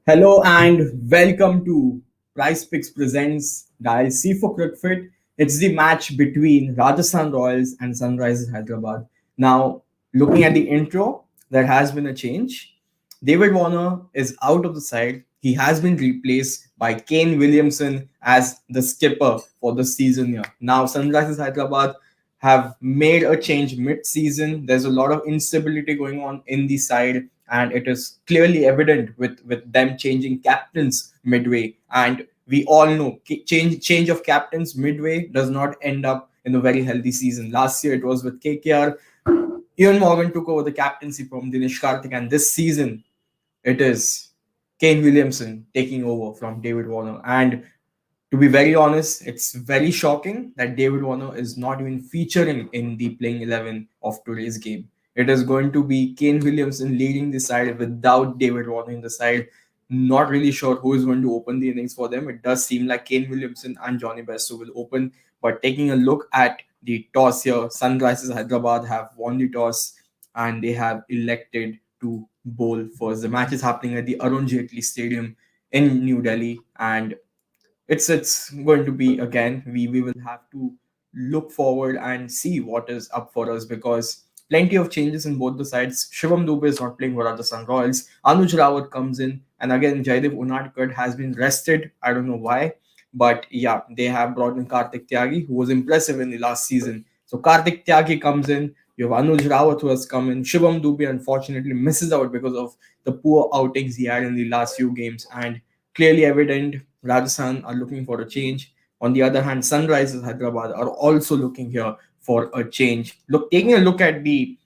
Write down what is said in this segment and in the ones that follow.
Hello and welcome to Price Picks presents Dial C For Cricfit. It's the match between Rajasthan Royals and Sunrisers Hyderabad. Now, looking at the intro, there has been a change. David Warner is out of the side. He has been replaced by Kane Williamson as the skipper for the season here. Now, Sunrisers Hyderabad have made a change mid-season. There's a lot of instability going on in the side, and it is clearly evident with them changing captains midway. And we all know change of captains midway does not end up in a very healthy season. Last year it was with KKR. Ian Morgan took over the captaincy from Dinesh Karthik, and this season it is Kane Williamson taking over from David Warner. And to be very honest, it's very shocking that David Warner is not even featuring in the playing 11 of today's game. It is going to be Kane Williamson leading the side without David Warner in the side. Not really sure who is going to open the innings for them. It does seem like Kane Williamson and Johnny Bairstow will open. But taking a look at the toss here, Sunrisers Hyderabad have won the toss and they have elected to bowl first. The match is happening at the Arun Jaitley Stadium in New Delhi, and it's going to be, again, we will have to look forward and see what is up for us, because plenty of changes in both the sides. Shivam Dubey is not playing for Rajasthan Royals. Anuj Rawat comes in, and again Jaidev Unadkat has been rested. I don't know why, but yeah, they have brought in Kartik Tyagi, who was impressive in the last season. So Kartik Tyagi comes in. You have Anuj Rawat who has come in. Shivam Dubey unfortunately misses out because of the poor outings he had in the last few games, and clearly evident Rajasthan are looking for a change. On the other hand, Sunrisers Hyderabad are also looking here for a change. Taking a look at the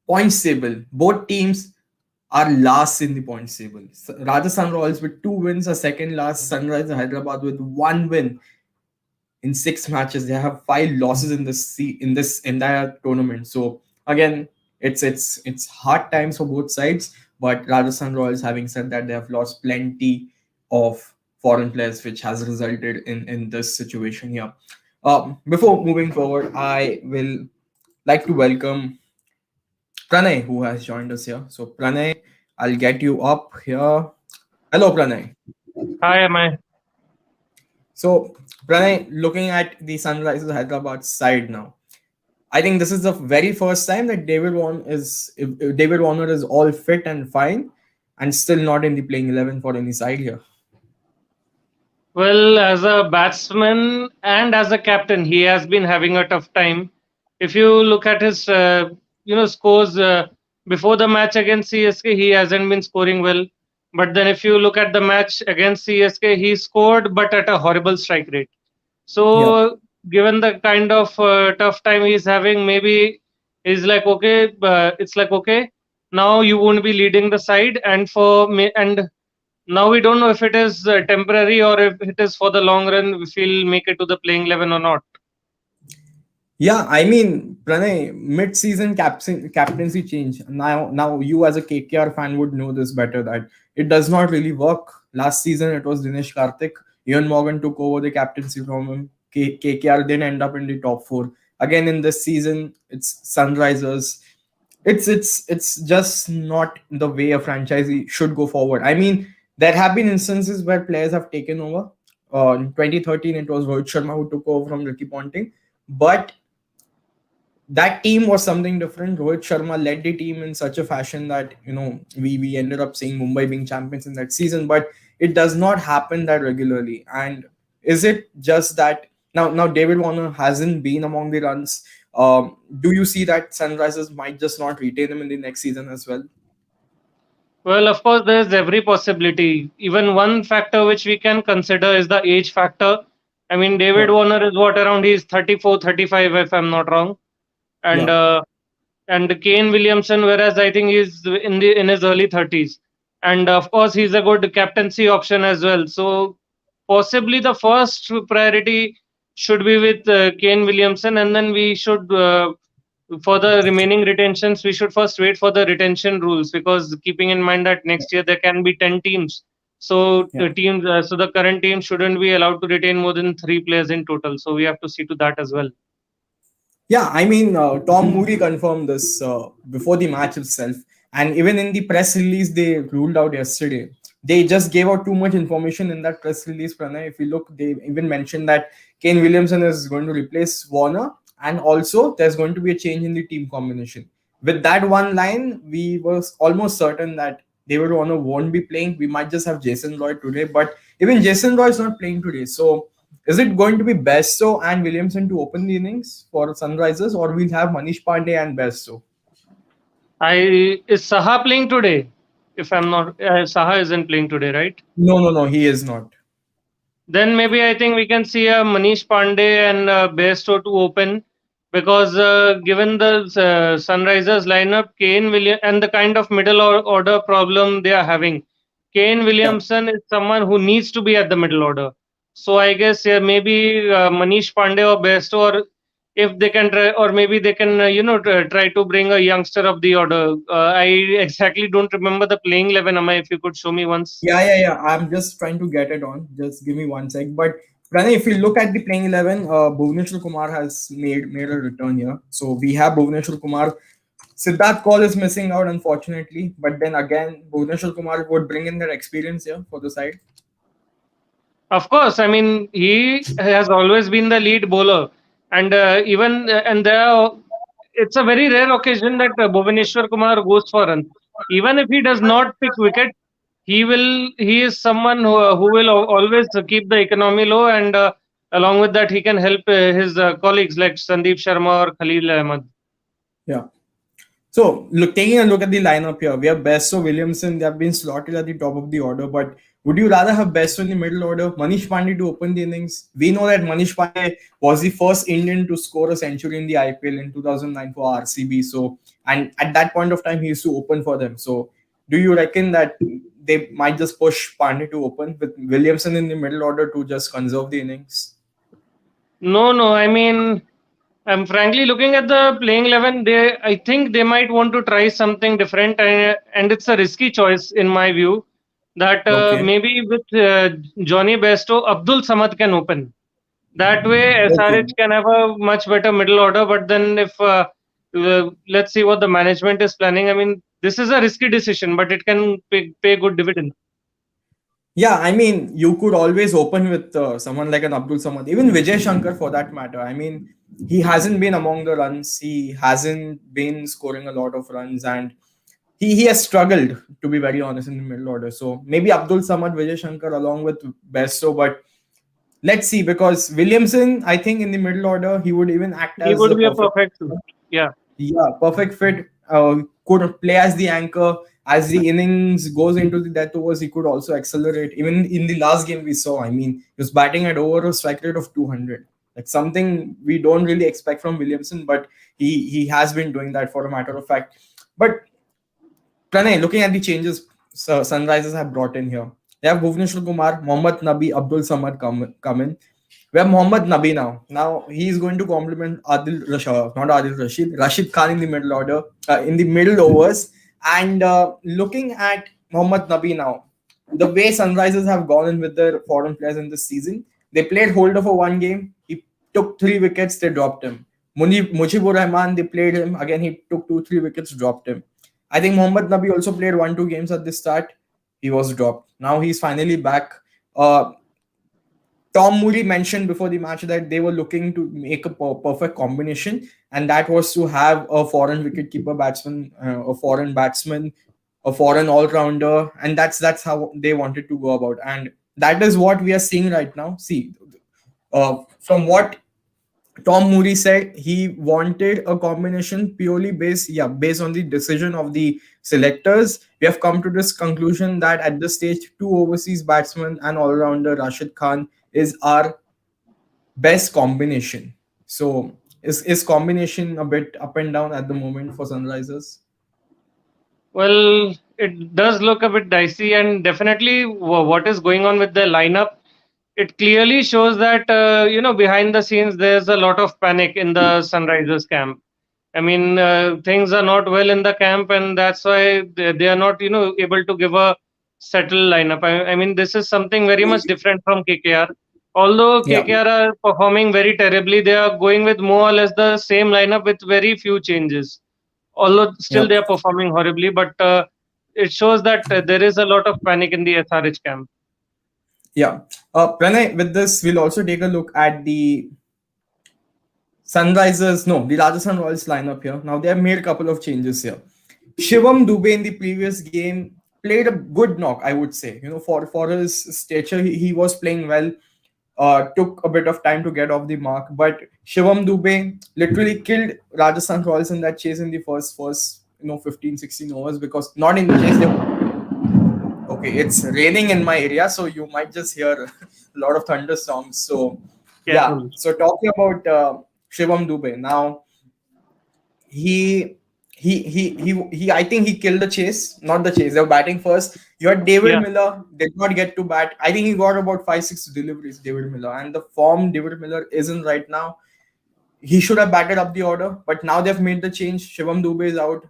points table, both teams are last in the points table. Rajasthan Royals with 2 wins are second last. Sunrisers Hyderabad with 1 win in 6 matches. They have 5 losses in this entire tournament. So again, it's hard times for both sides. But Rajasthan Royals, having said that, they have lost plenty of foreign players, which has resulted in this situation here. Before moving forward, I will like to welcome Pranay, who has joined us here. So Pranay, I'll get you up here. Hello, Pranay. Hi, am I? So Pranay, looking at the Sunrisers Hyderabad side now, I think this is the very first time that if David Warner is all fit and fine and still not in the playing 11 for any side here. Well, as a batsman and as a captain, he has been having a tough time. If you look at his, scores before the match against CSK, he hasn't been scoring well. But then, if you look at the match against CSK, he scored, but at a horrible strike rate. Yeah. So, given the kind of tough time he's having, maybe he's like, okay, it's like okay, now you won't be leading the side, and for me, and now we don't know if it is temporary or if it is for the long run, if we'll make it to the playing 11 or not. Yeah, I mean, Pranay, mid-season captaincy change. Now you as a KKR fan would know this better, that it does not really work. Last season it was Dinesh Karthik. Ian Morgan took over the captaincy from him. KKR didn't end up in the top four. Again in this season, it's Sunrisers. It's just not the way a franchisee should go forward. I mean, there have been instances where players have taken over. In 2013, it was Rohit Sharma who took over from Ricky Ponting, but that team was something different. Rohit Sharma led the team in such a fashion that we ended up seeing Mumbai being champions in that season. But it does not happen that regularly. And is it just that now David Warner hasn't been among the runs? Do you see that Sunrisers might just not retain him in the next season as well? Well, of course, there's every possibility. Even one factor which we can consider is the age factor. I mean, David Yeah, Warner is what around he's 34, 35, if I'm not wrong. And yeah, uh, and Kane Williamson, whereas I think he's in his early 30s. And of course, he's a good captaincy option as well. So possibly the first priority should be with Kane Williamson, and then we should for the remaining retentions, we should first wait for the retention rules, because keeping in mind that next year there can be 10 teams. So yeah. the current team shouldn't be allowed to retain more than 3 players in total. So we have to see to that as well. Yeah, I mean, Tom Moody confirmed this before the match itself, and even in the press release they ruled out yesterday. they just gave out too much information in that press release, Pranay. If you look, they even mentioned that Kane Williamson is going to replace Warner, and also there's going to be a change in the team combination. With that one line, we were almost certain that David Warner won't be playing. We might just have Jason Roy today, but even Jason Roy is not playing today. So is it going to be Besto and Williamson to open the innings for Sunrisers, or we'll have Manish Pandey and Besto? I is Saha playing today? If I'm not, Saha isn't playing today, right? No, no, no, he is not. Then maybe I think we can see a Manish Pandey and Bairstow to open, because given the Sunrisers lineup, Kane William and the kind of order problem they are having, Kane Yeah. Williamson is someone who needs to be at the middle order. So I guess, yeah, maybe Manish Pandey or Bairstow, or if they can try, or maybe they can try to bring a youngster of the order. I exactly don't remember the playing 11. Amma, if you could show me once. Yeah, yeah, yeah. I'm just trying to get it on. Just give me one sec. But Pranay, if you look at the playing 11, Bhuvneshwar Kumar has made a return here. So we have Bhuvneshwar Kumar. Siddharth Kaul is missing out, unfortunately. But then again, Bhuvneshwar Kumar would bring in that experience here for the side. Of course, I mean he has always been the lead bowler, and even and there, it's a very rare occasion that Bhuvaneshwar Kumar goes for runs. Even if he does not pick wicket, he will. He is someone who will always keep the economy low, and along with that, he can help his colleagues like Sandeep Sharma or Khalil Ahmed. Yeah. So, taking a look at the lineup here, we have Besto, Williamson. They have been slotted at the top of the order. But would you rather have Besto in the middle order, Manish Pandey to open the innings? We know that Manish Pandey was the first Indian to score a century in the IPL in 2009 for RCB. So, and at that point of time, he used to open for them. So, do you reckon that they might just push Pandey to open with Williamson in the middle order to just conserve the innings? No, no. I mean, I'm frankly looking at the playing 11. I think they might want to try something different, and it's a risky choice in my view. That Okay. maybe with Johnny Bairstow, Abdul Samad can open. That way, Okay. SRH can have a much better middle order. But then, if let's see what the management is planning. I mean, this is a risky decision, but it can pay good dividend. Yeah, I mean, you could always open with someone like an Abdul Samad, even Vijay Shankar for that matter. I mean, he hasn't been among the runs. He hasn't been scoring a lot of runs, and he has struggled, to be very honest, in the middle order. So maybe Abdul Samad, Vijay Shankar along with Besto, but let's see, because Williamson, I think in the middle order, he would even act He as would a be a perfect. perfect suit. Yeah. Yeah, perfect fit. Could play as the anchor as the innings goes into the death overs. He could also accelerate. Even in the last game we saw, I mean, he was batting at over a strike rate of 200. Like something we don't really expect from Williamson, but he has been doing that for a matter of fact. But Pranay, looking at the changes Sunrisers have brought in here, they have Bhuvneshwar Kumar, Mohammad Nabi, Abdul Samad come in. We have Mohammad Nabi now. Now he is going to complement not Adil Rashid, Rashid Khan in the middle order, in the middle overs. And looking at Mohammad Nabi now, the way Sunrisers have gone in with their foreign players in this season, they played holder for one game. He took 3 wickets, they dropped him. Mujibur Rahman, they played him. Again, he took 2, 3 wickets, dropped him. I think Mohammad Nabi also played 1, 2 games at the start. He was dropped. Now he's finally back. Tom Moody mentioned before the match that they were looking to make a perfect combination, and that was to have a foreign wicketkeeper batsman, a foreign all-rounder, and that's how they wanted to go about. And that is what we are seeing right now. See, from what Tom Moody said, he wanted a combination purely based on the decision of the selectors. We have come to this conclusion that at this stage, 2 overseas batsmen and all-rounder Rashid Khan is our best combination. So is combination a bit up and down at the moment for Sunrisers? Well, it does look a bit dicey, and definitely what is going on with the lineup, it clearly shows that behind the scenes there's a lot of panic in the Sunrisers camp. I mean, things are not well in the camp, and that's why they are not able to give a settled lineup. I mean, this is something very much different from KKR. Although Yeah, KKR are performing very terribly, they are going with more or less the same lineup with very few changes, although still yeah. they are performing horribly. But it shows that there is a lot of panic in the SRH camp. Yeah. Pranay, with this, we'll also take a look at the Sunrisers, no, the Rajasthan Royals lineup here. Now they have made a couple of changes here. Shivam Dubey in the previous game played a good knock, I would say. For his stature, he was playing well. Took a bit of time to get off the mark, but Shivam Dubey literally killed Rajasthan Royals in that chase in the first 15, 16 overs, because not in the chase. Okay, it's raining in my area, so you might just hear a lot of thunderstorms. So yeah, Careful. so talking about Shivam Dubey now, he he I think he killed the chase, not the chase. They were batting first. You had David Yeah. Miller, did not get to bat. I think he got about 5-6 deliveries, David Miller. And the form David Miller is in right now, he should have batted up the order, but now they've made the change. Shivam Dubey is out.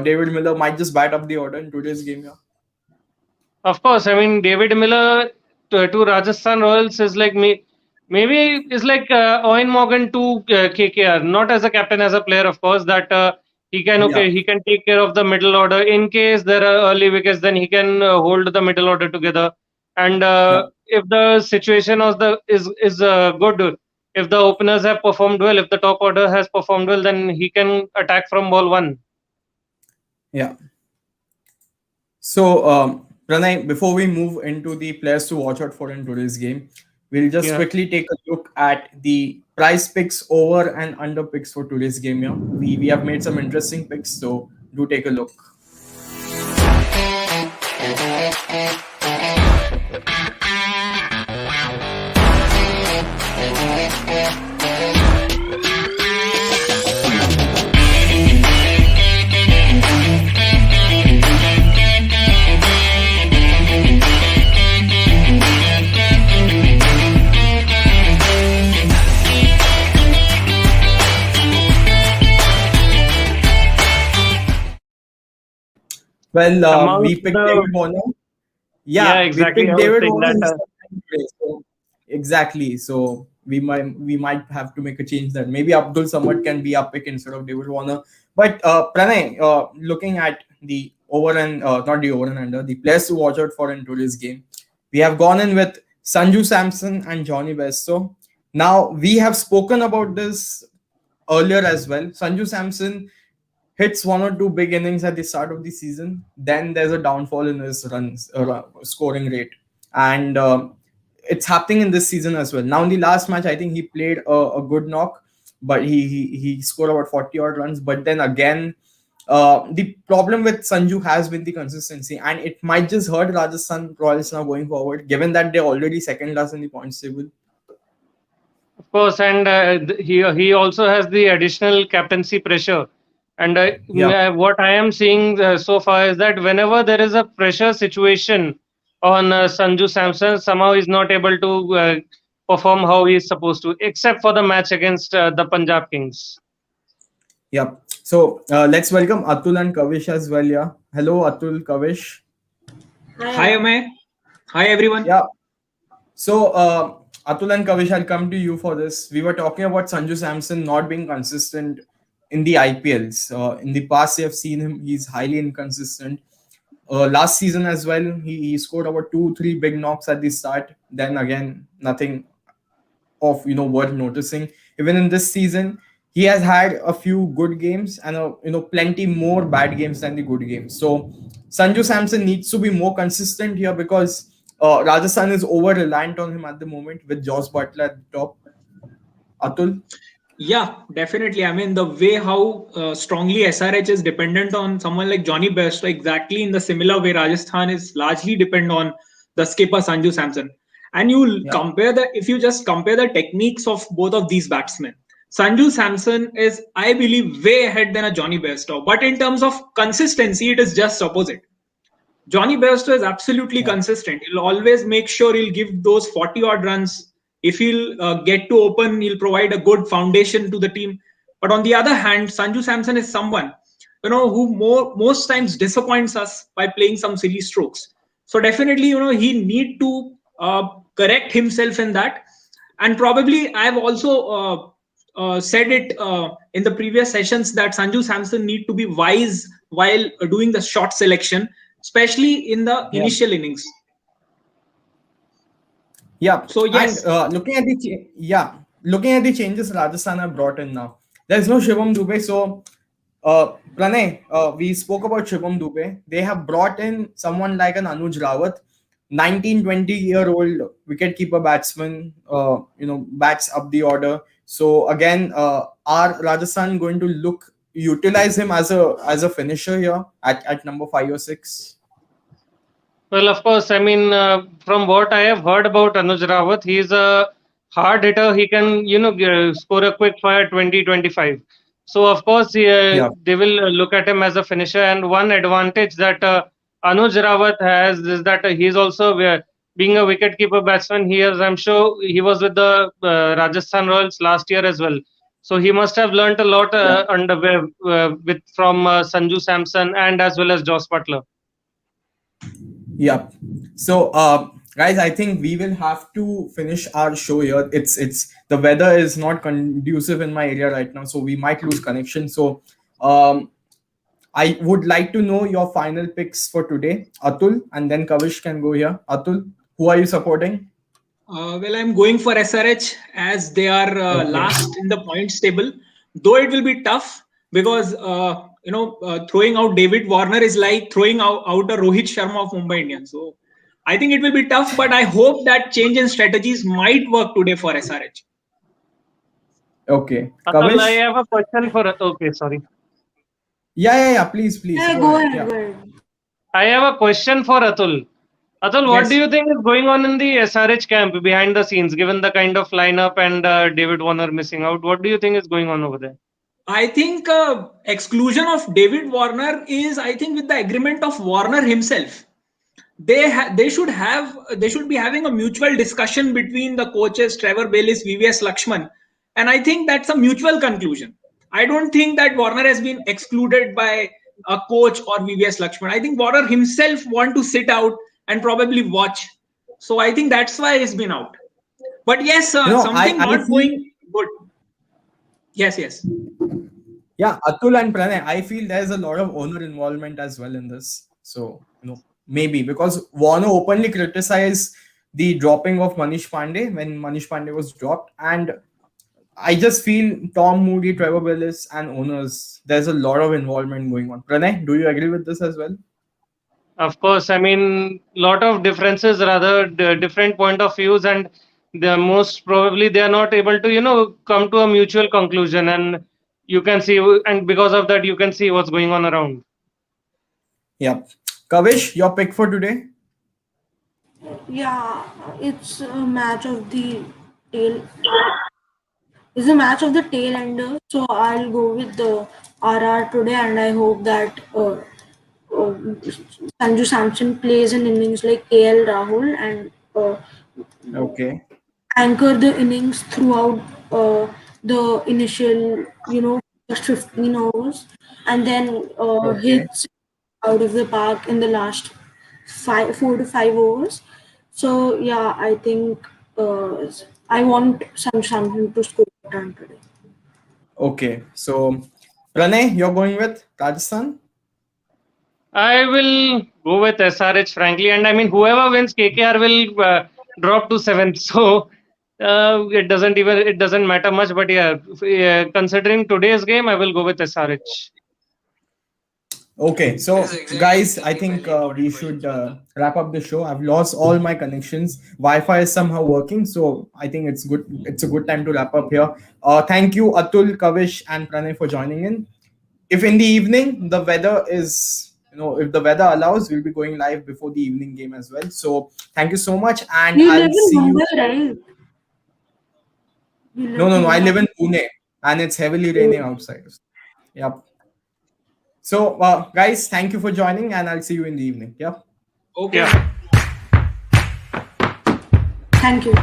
David Miller might just bat up the order in today's game. Yeah. Of course, I mean David Miller to Rajasthan Royals is like me. Maybe is like Owen Morgan to KKR, not as a captain, as a player, of course. That he can Yeah. he can take care of the middle order in case there are early wickets. Then he can hold the middle order together. And Yeah. if the situation of the is good, if the openers have performed well, if the top order has performed well, then he can attack from ball one. Yeah. So, Pranay, before we move into the players to watch out for in today's game, we'll just Yeah. quickly take a look at the price picks over and under picks for today's game. Yeah, we have made some interesting picks, so do take a look. Well, we Amongst picked the David Warner. Yeah, Yeah, we exactly. picked I was David saying Warner. that. He's sometime today, so exactly. So we might have to make a change there. Maybe Abdul Samad can be our pick instead of David Warner. But Pranay, looking at the over and not the over and under, the players to watch out for in today's game, we have gone in with Sanju Samson and Johnny Besto. Now we have spoken about this earlier as well. Sanju Samson hits one or two big innings at the start of the season, then there's a downfall in his runs scoring rate, and it's happening in this season as well. Now in the last match, I think he played a good knock, but he scored about 40 odd runs. But then again, the problem with Sanju has been the consistency, and it might just hurt Rajasthan Royals now going forward, given that they're already second last in the points table. Of course, and he also has the additional captaincy pressure. And Yeah. what I am seeing so far is that whenever there is a pressure situation on Sanju Samson, somehow he's not able to perform how he is supposed to, except for the match against the Punjab Kings. Yeah. So let's welcome Atul and Kavish as well. Yeah. Hello, Atul, Kavish. Hi, Amay. Hi, everyone. Yeah. So, Atul and Kavish, I'll come to you for this. We were talking about Sanju Samson not being consistent in the IPLs. In the past, you have seen him; he's highly inconsistent. Last season as well, he scored about 2-3 big knocks at the start. Then again, nothing of worth noticing. Even in this season, he has had a few good games and plenty more bad games than the good games. So Sanju Samson needs to be more consistent here, because Rajasthan is over reliant on him at the moment with Josh Butler at the top. Atul? Yeah, definitely. I mean, the way how strongly SRH is dependent on someone like Johnny Best, exactly in the similar way Rajasthan is largely depend on the skipper Sanju Samson. And you Yeah. compare if you just compare the techniques of both of these batsmen, Sanju Samson is, I believe, way ahead than a Johnny Bairstow. But in terms of consistency, it is just opposite. Johnny Bairstow is absolutely Yeah. consistent. He'll always make sure he'll give those 40 odd runs. If he'll get to open, he'll provide a good foundation to the team. But on the other hand, Sanju Samson is someone who most times disappoints us by playing some silly strokes. So definitely, he need to correct himself in that. And probably I've also said it in the previous sessions that Sanju Samson need to be wise while doing the shot selection, especially in the Yeah. initial innings. Yeah, So yes, and looking at the changes Rajasthan have brought in now. There's no Shivam Dubey, so Pranay, we spoke about Shivam Dubey. They have brought in someone like an Anuj Rawat, 19, 20-year-old wicketkeeper batsman. Bats up the order. So again, are Rajasthan going to utilize him as a finisher here at number 5 or 6? Well, of course, I mean, from what I have heard about Anuj Rawat, he is a hard hitter. He can, score a quick fire 20-25. So, of course, Yeah, they will look at him as a finisher. And one advantage that Anuj Rawat has is that he is also, being a wicket-keeper batsman, I'm sure he was with the Rajasthan Royals last year as well. So, he must have learnt a lot yeah. from Sanju Samson and as well as Joss Butler. Yep. So, guys, I think we will have to finish our show here. It's the weather is not conducive in my area right now, so we might lose connection. So, um, I would like to know your final picks for today, Atul, and then Kavish can go here. Atul, who are you supporting? well, I'm going for SRH as they are Okay. last in the points table. Though it will be tough because throwing out David Warner is like throwing out a Rohit Sharma of Mumbai Indians. So I think it will be tough, but I hope that change in strategies might work today for SRH. Okay. Atul, I Kavish? have a question for. Okay, sorry. Yeah. Please, Yeah, go go ahead. ahead, Yeah. go ahead. I have a question for Atul. Atul, what do Yes. you think is going on in the SRH camp behind the scenes, given the kind of lineup and David Warner missing out? What do you think is going on over there? I think exclusion of David Warner is, I think, with the agreement of Warner himself. They should be having a mutual discussion between the coaches Trevor Bayliss, VVS Lakshman, and I think that's a mutual conclusion. I don't think that Warner has been excluded by a coach or VVS Lakshman. I think Warner himself want to sit out and probably watch. So I think that's why he's been out. But yes, something I not feel. going good. Yes. Yeah, Atul and Pranay, I feel there's a lot of owner involvement as well in this. So, maybe because Warner openly criticized the dropping of Manish Pandey when Manish Pandey was dropped. And I just feel Tom Moody, Trevor Willis, and owners, there's a lot of involvement going on. Pranay, do you agree with this as well? Of course, I mean, lot of differences, rather different point of views, and the most probably they are not able to, come to a mutual conclusion. And you can see, and because of that, you can see what's going on around. Yeah. Kavish, your pick for today? Yeah, it's a match of the tail. It's a match of the tail ender. So I'll go with the RR today, and I hope that uh, Sanju Samson plays in innings like KL Rahul and Okay. anchor the innings throughout the initial, first 15 overs, and then Okay. hits out of the park in the last 4 to 5 overs. So yeah, I think I want something to score a run today. Okay. So, Pranay, you're going with Rajasthan? I will go with SRH, frankly, and I mean, whoever wins, KKR will drop to seventh. So it doesn't matter much. But yeah, considering today's game, I will go with SRH. Okay, so guys, I think we should wrap up the show. I've lost all my connections. Wi-Fi is somehow working, so I think it's good. It's a good time to wrap up here. Thank you, Atul, Kavish, and Pranay for joining in. If in the evening the weather is, if the weather allows, we'll be going live before the evening game as well. So thank you so much, and You live I'll in see you. Mumbai, right? You live No, in no, no. I Mumbai. live in Pune, and it's heavily raining outside. Yep. So, guys, thank you for joining, and I'll see you in the evening. Yep. Okay. Yeah. Thank you.